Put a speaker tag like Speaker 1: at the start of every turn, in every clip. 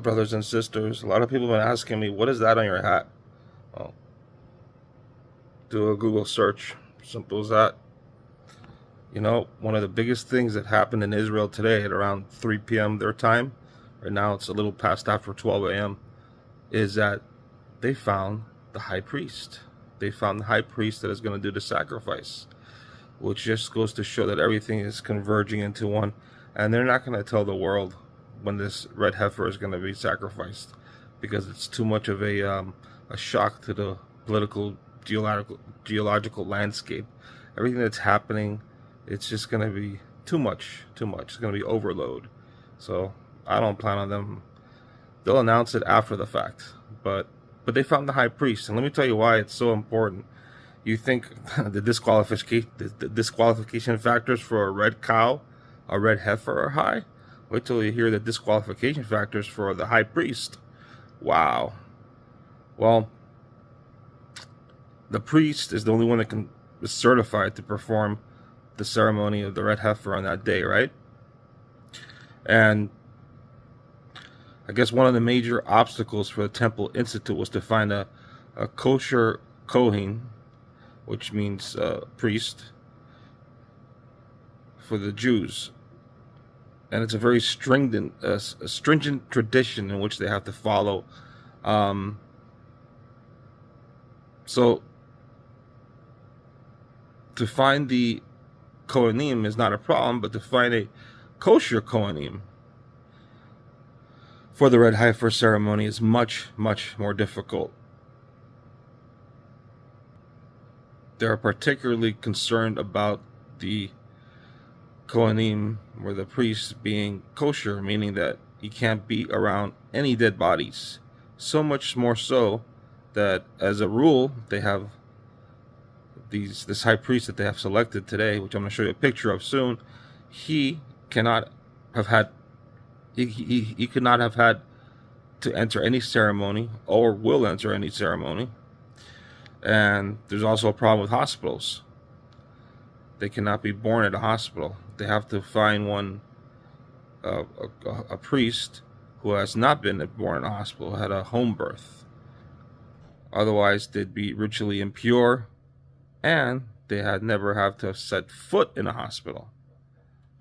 Speaker 1: up, brothers and sisters? A lot of people have been asking me, what is that on your hat? Well, do a Google search. Simple as that. You know, one of the biggest things that happened in Israel today at around 3 p.m. their time, right now it's a little past after 12 a.m., is that they found the high priest. They found the high priest that is going to do the sacrifice, which just goes to show that everything is converging into one. And they're not going to tell the world when this red heifer is going to be sacrificed, because it's too much of a shock to the political geological landscape. Everything that's happening, it's just going to be too much. It's going to be overload. So I don't plan on them. They'll announce it after the fact, but they found the high priest, and let me tell you why it's so important. You think the disqualification factors for a red cow, a red heifer are high? Wait till you hear the disqualification factors for the high priest. Wow. Well, the priest is the only one that is certified to perform the ceremony of the red heifer on that day, right? And I guess one of the major obstacles for the Temple Institute was to find a Kosher Kohen, which means priest, for the Jews. And it's a very stringent tradition in which they have to follow. So to find the Kohanim is not a problem, but to find a Kosher Kohanim for the red heifer ceremony is much, much more difficult. They're particularly concerned about the Kohanim, or the priests, being kosher, meaning that he can't be around any dead bodies. So much more so that, as a rule, they have this high priest that they have selected today, which I'm going to show you a picture of soon. He cannot have had he could not have had to enter any ceremony, or will enter any ceremony. And there's also a problem with hospitals. They cannot be born at a hospital. They have to find one, a priest who has not been born in a hospital, had a home birth. Otherwise, they'd be ritually impure, and they had never have to have set foot in a hospital.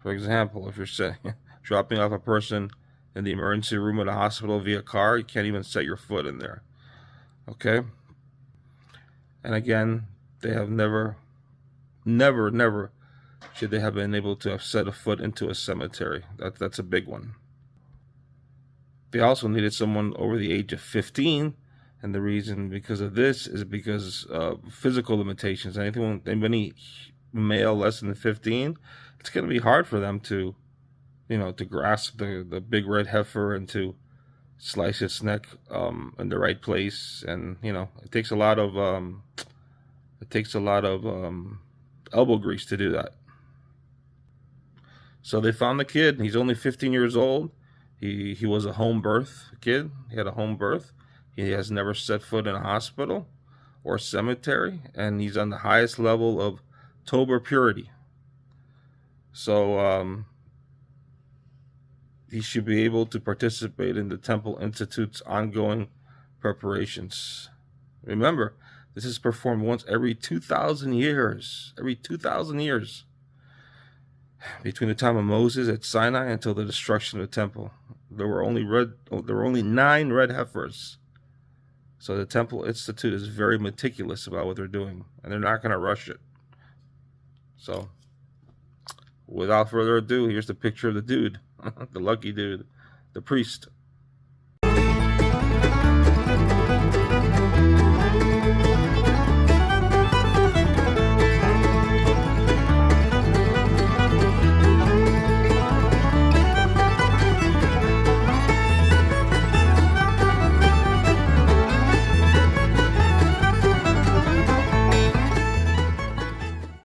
Speaker 1: For example, if you're dropping off a person in the emergency room at a hospital via car, you can't even set your foot in there. Okay? And again, they have never should they have been able to have set a foot into a cemetery. That's a big one. They also needed someone over the age of 15, and the reason because of this is because of physical limitations. Any male less than 15, it's going to be hard for them to, to grasp the big red heifer and to slice its neck in the right place. And it takes a lot of elbow grease to do that. So they found the kid. He's only 15 years old. He was a home birth kid. He had a home birth. He has never set foot in a hospital or cemetery, and he's on the highest level of Tober purity. So he should be able to participate in the Temple Institute's ongoing preparations. Remember, this is performed once every 2,000 years. Every 2,000 years. Between the time of Moses at Sinai until the destruction of the temple, there were only 9 red heifers. So the Temple Institute is very meticulous about what they're doing, and they're not going to rush it. So, without further ado, here's the picture of the dude, the lucky dude, the priest.